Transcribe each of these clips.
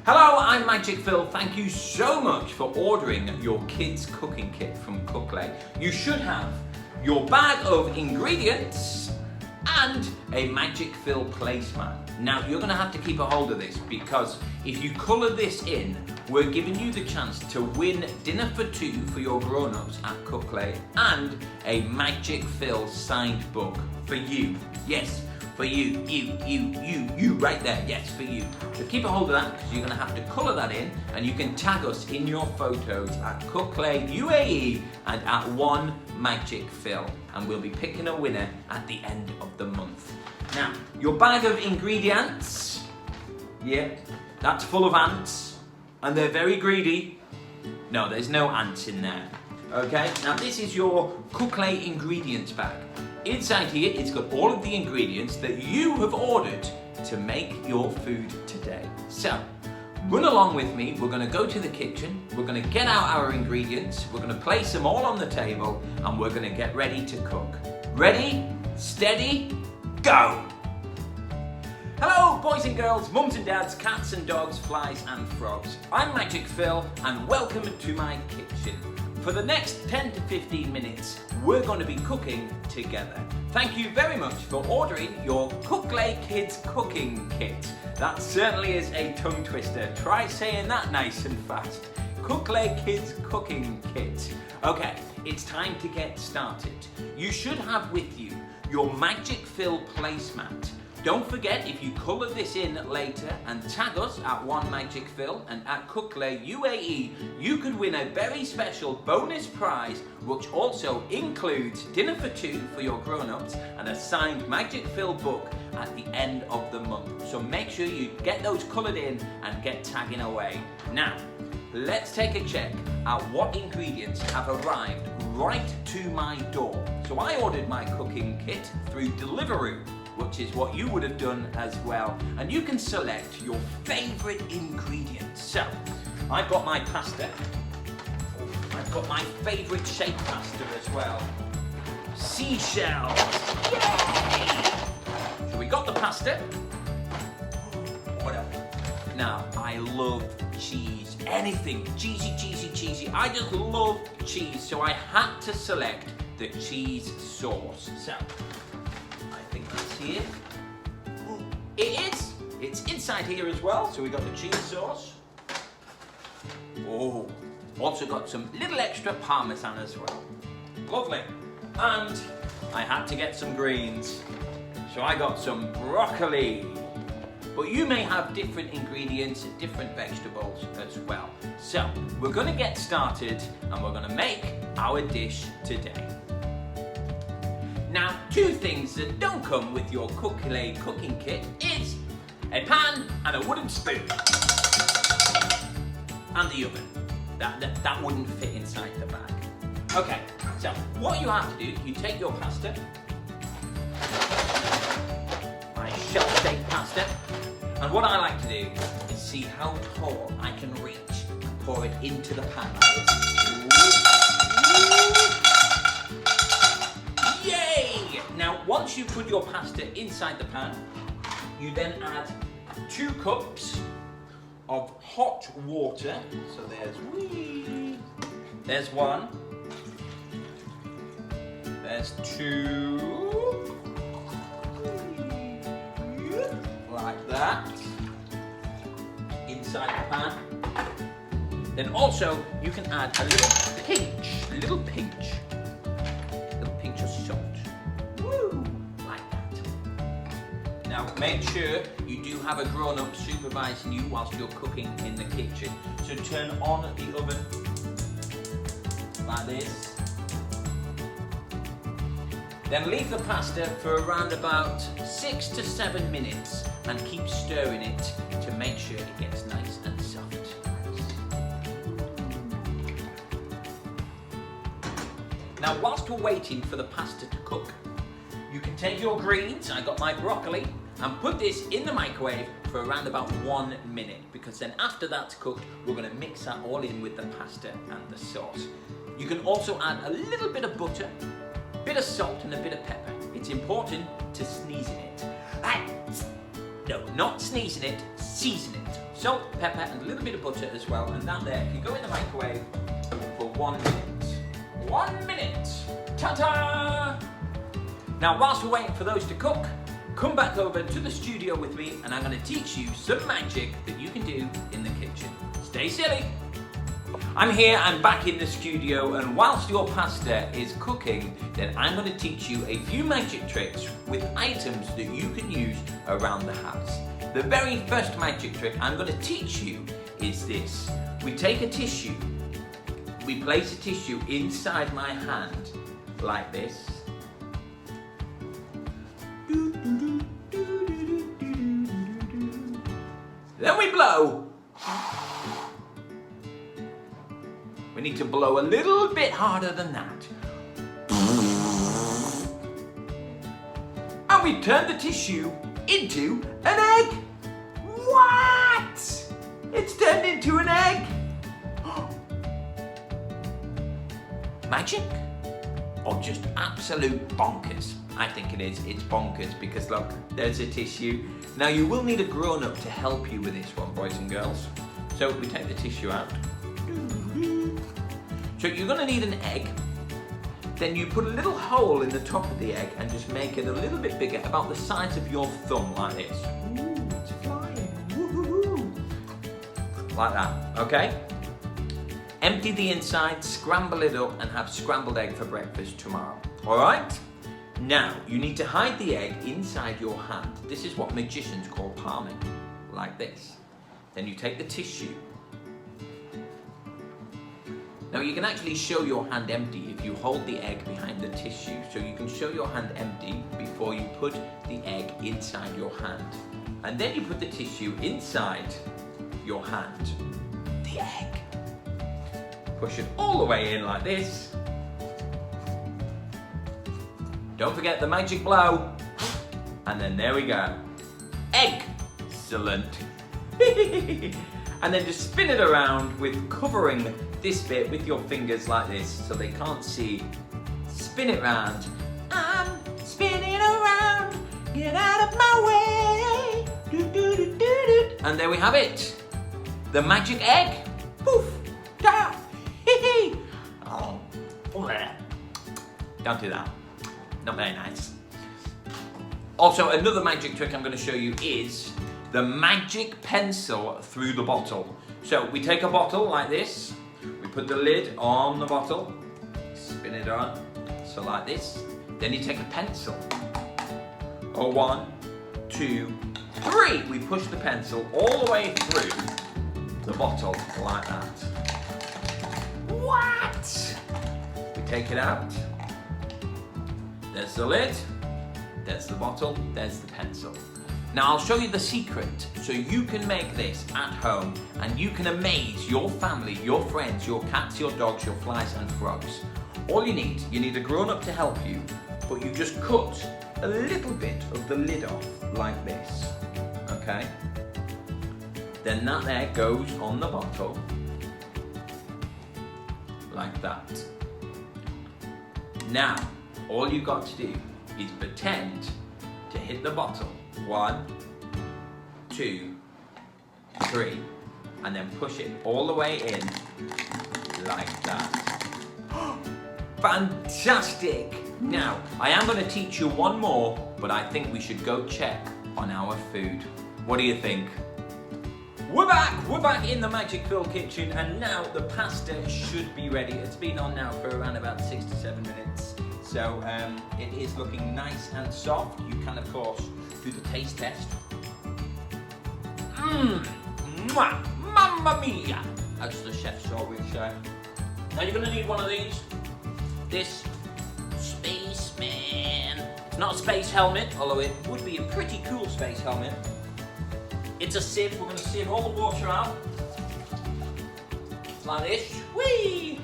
Hello, I'm Magic Phil. Thank you so much for ordering your kids cooking kit from Couqley. You should have your bag of ingredients and a Magic Phil placemat. Now you're going to have to keep a hold of this because if you colour this in, we're giving you the chance to win dinner for two for your grown-ups at Couqley and a Magic Phil signed book for you. Yes, for you right there, yes, for you. So keep a hold of that because you're going to have to colour that in and you can tag us in your photos at Couqley UAE and at One Magic Phil, and we'll be picking a winner at the end of the month. Now, your bag of ingredients, yeah, that's full of ants and they're very greedy. No, there's no ants in there. Okay, now this is your Couqley ingredients bag. Inside here, it's got all of the ingredients that you have ordered to make your food today. So, run along with me. We're going to go to the kitchen. We're going to get out our ingredients. We're going to place them all on the table and we're going to get ready to cook. Ready, steady, go! Hello, boys and girls, mums and dads, cats and dogs, flies and frogs. I'm Magic Phil and welcome to my kitchen. For the next 10 to 15 minutes, we're going to be cooking together. Thank you very much for ordering your Couqley Kids Cooking Kit. That certainly is a tongue twister. Try saying that nice and fast. Couqley Kids Cooking Kit. Okay, it's time to get started. You should have with you your Magic Phil placemat. Don't forget, if you colour this in later and tag us at One Magic Phil and at Couqley UAE, you could win a very special bonus prize which also includes dinner for two for your grown-ups and a signed Magic Phil book at the end of the month. So make sure you get those coloured in and get tagging away. Now, let's take a check at what ingredients have arrived right to my door. So I ordered my cooking kit through Deliveroo, which is what you would have done as well. And you can select your favourite ingredients. So, I've got my pasta. I've got my favourite shaped pasta as well. Seashells. Yay! So we got the pasta. What else? Now, I love cheese. Anything cheesy. I just love cheese. So I had to select the cheese sauce. So, that's here. It is. It's inside here as well. So we got the cheese sauce. Oh, also got some little extra parmesan as well. Lovely. And I had to get some greens. So I got some broccoli. But you may have different ingredients and different vegetables as well. So we're going to get started and we're going to make our dish today. Now, two things that don't come with your Couqley cooking kit is a pan and a wooden spoon. And the oven. That wouldn't fit inside the bag. Okay, so what you have to do, you take your pasta, my shell-shaped pasta, and what I like to do is see how tall I can reach and pour it into the pan like this. Now, once you put your pasta inside the pan, you then add 2 cups of hot water. So there's 1, there's 2, like that, inside the pan. Then also, you can add a little pinch of salt. Now make sure you do have a grown-up supervising you whilst you're cooking in the kitchen. So turn on the oven like this. Then leave the pasta for around about 6 to 7 minutes and keep stirring it to make sure it gets nice and soft. Now whilst we're waiting for the pasta to cook, you can take your greens, I got my broccoli, and put this in the microwave for around about 1 minute, because then after that's cooked, we're going to mix that all in with the pasta and the sauce. You can also add a little bit of butter, a bit of salt and a bit of pepper. It's important to season it. No, not sneezing it, season it. salt, pepper, and a little bit of butter as well. And that there can go in the microwave for 1 minute. 1 minute. Ta-ta! Now, whilst we're waiting for those to cook, come back over to the studio with me and I'm going to teach you some magic that you can do in the kitchen. Stay silly! I'm here, I'm back in the studio, and whilst your pasta is cooking, then I'm going to teach you a few magic tricks with items that you can use around the house. The very first magic trick I'm going to teach you is this. We take a tissue, we place a tissue inside my hand like this. Then we blow. We need to blow a little bit harder than that. And we turn the tissue into an egg. What? It's turned into an egg. Magic? Or just absolute bonkers? I think it is. It's bonkers because look, there's a tissue. Now you will need a grown-up to help you with this one, boys and girls. So we take the tissue out. So you're going to need an egg. Then you put a little hole in the top of the egg and just make it a little bit bigger, about the size of your thumb, like this. Ooh, it's flying. Woo-hoo-hoo. Like that, okay? Empty the inside, scramble it up, and have scrambled egg for breakfast tomorrow. All right? Now, you need to hide the egg inside your hand. This is what magicians call palming, like this. Then you take the tissue. Now, you can actually show your hand empty if you hold the egg behind the tissue. So you can show your hand empty before you put the egg inside your hand. And then you put the tissue inside your hand. The egg. Push it all the way in like this. Don't forget the magic blow. And then there we go. Excellent. And then just spin it around with covering this bit with your fingers like this so they can't see. Spin it round. I'm spinning around. Get out of my way. Do, do, do, do, do. And there we have it. The magic egg. Poof. Da. Oh. Don't do that. Not very nice. Also, another magic trick I'm going to show you is the magic pencil through the bottle. So we take a bottle like this, we put the lid on the bottle, spin it on, so like this. Then you take a pencil. Oh, 1, 2, 3. We push the pencil all the way through the bottle like that. What? We take it out. There's the lid, there's the bottle, there's the pencil. Now I'll show you the secret so you can make this at home and you can amaze your family, your friends, your cats, your dogs, your flies and frogs. All you need a grown-up to help you, but you just cut a little bit of the lid off like this, okay? Then that there goes on the bottle like that. Now, all you've got to do is pretend to hit the bottle. 1, 2, 3, and then push it all the way in like that. Fantastic! Now, I am going to teach you one more, but I think we should go check on our food. What do you think? We're back in the magic-filled kitchen, and now the pasta should be ready. It's been on now for around about 6 to 7 minutes. So it is looking nice and soft. You can, of course, do the taste test. Mamma mia! As the chefs always say. Now you're going to need one of these. This spaceman. It's not a space helmet, although it would be a pretty cool space helmet. It's a sieve. We're going to sieve all the water out. Like this. Whee!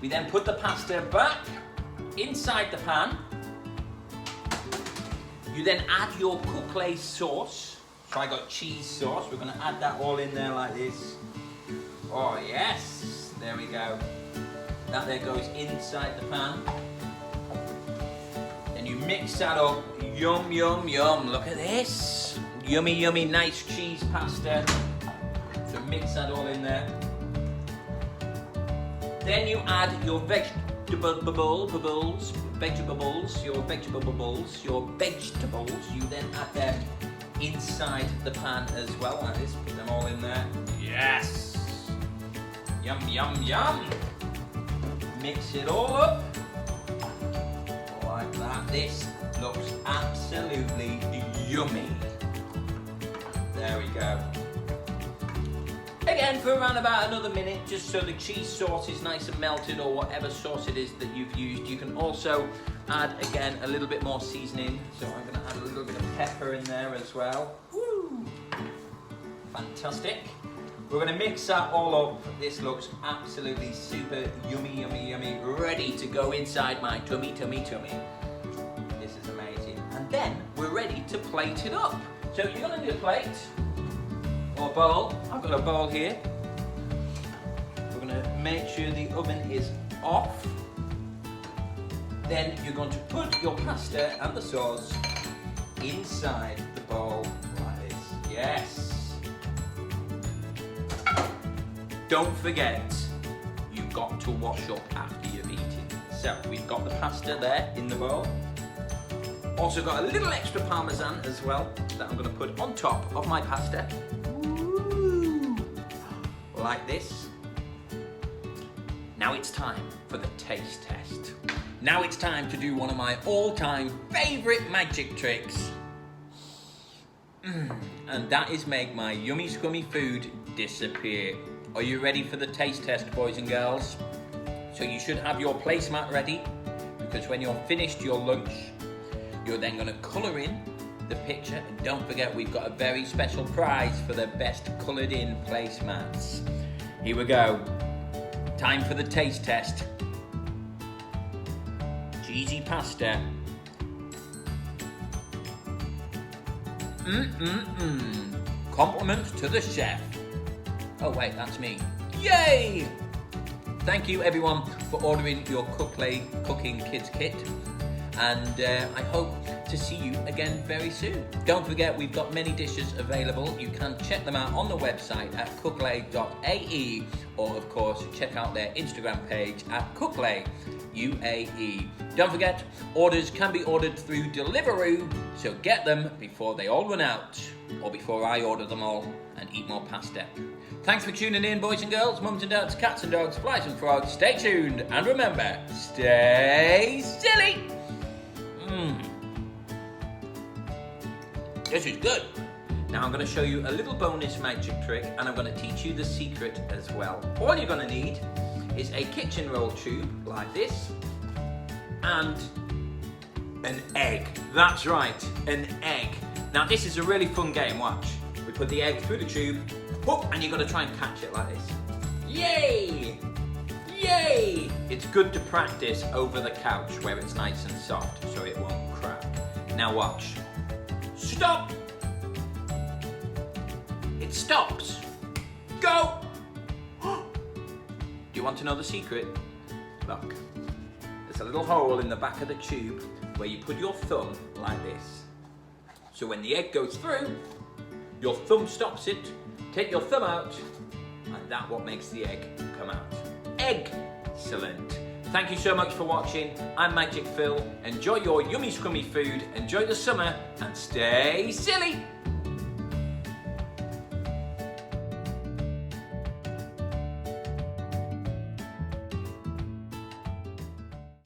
We then put the pasta back inside the pan. You then add your Couqley sauce. So I got cheese sauce. We're going to add that all in there like this. Oh yes, there we go. That there goes inside the pan. Then you mix that up. Yum, yum, yum. Look at this. yummy, yummy, nice cheese pasta. So mix that all in there. Then you add your vegetables. You then add them inside the pan as well, like this. Put them all in there. Yes! Yum, yum, yum! Mix it all up. Like that. This looks absolutely yummy. There we go. Again, for around about another minute, just so the cheese sauce is nice and melted, or whatever sauce it is that you've used. You can also add, again, a little bit more seasoning. So I'm going to add a little bit of pepper in there as well. Woo! Fantastic. We're going to mix that all up. This looks absolutely super yummy, yummy, yummy. Ready to go inside my tummy, tummy, tummy. This is amazing. And then we're ready to plate it up. So you're going to need a plate. Or bowl. I've got a bowl here. We're going to make sure the oven is off. Then you're going to put your pasta and the sauce inside the bowl like this. Yes. Don't forget, you've got to wash up after you've eaten. So we've got the pasta there in the bowl. Also got a little extra parmesan as well that I'm going to put on top of my pasta. Like this. Now it's time for the taste test. Now it's time to do one of my all-time favourite magic tricks. And that is make my yummy scrummy food disappear. Are you ready for the taste test, boys and girls? So you should have your placemat ready, because when you're finished your lunch, you're then going to colour in the picture, and don't forget we've got a very special prize for the best coloured in placemats. Here we go. Time for the taste test. Cheesy pasta. Compliments to the chef. Oh wait, that's me. Yay! Thank you everyone for ordering your Couqley Cooking Kids Kit. And I hope to see you again very soon. Don't forget, we've got many dishes available. You can check them out on the website at couqley.ae, or of course check out their Instagram page at Couqley UAE. Don't forget, orders can be ordered through Deliveroo, so get them before they all run out, or before I order them all and eat more pasta. Thanks for tuning in, boys and girls, mums and dads, cats and dogs, flies and frogs. Stay tuned, and remember, stay silly. This is good. Now I'm going to show you a little bonus magic trick, and I'm going to teach you the secret as well. All you're going to need is a kitchen roll tube like this, and an egg. That's right, an egg. Now this is a really fun game, watch. We put the egg through the tube, whoop, and you've got to try and catch it like this. Yay! Yay! It's good to practice over the couch where it's nice and soft so it won't crack. Now watch. Stop! It stops. Go! Do you want to know the secret? Look. There's a little hole in the back of the tube where you put your thumb like this. So when the egg goes through, your thumb stops it, take your thumb out, and that's what makes the egg come out. Excellent. Thank you so much for watching. I'm Magic Phil. Enjoy your yummy scrummy food, enjoy the summer, and stay silly.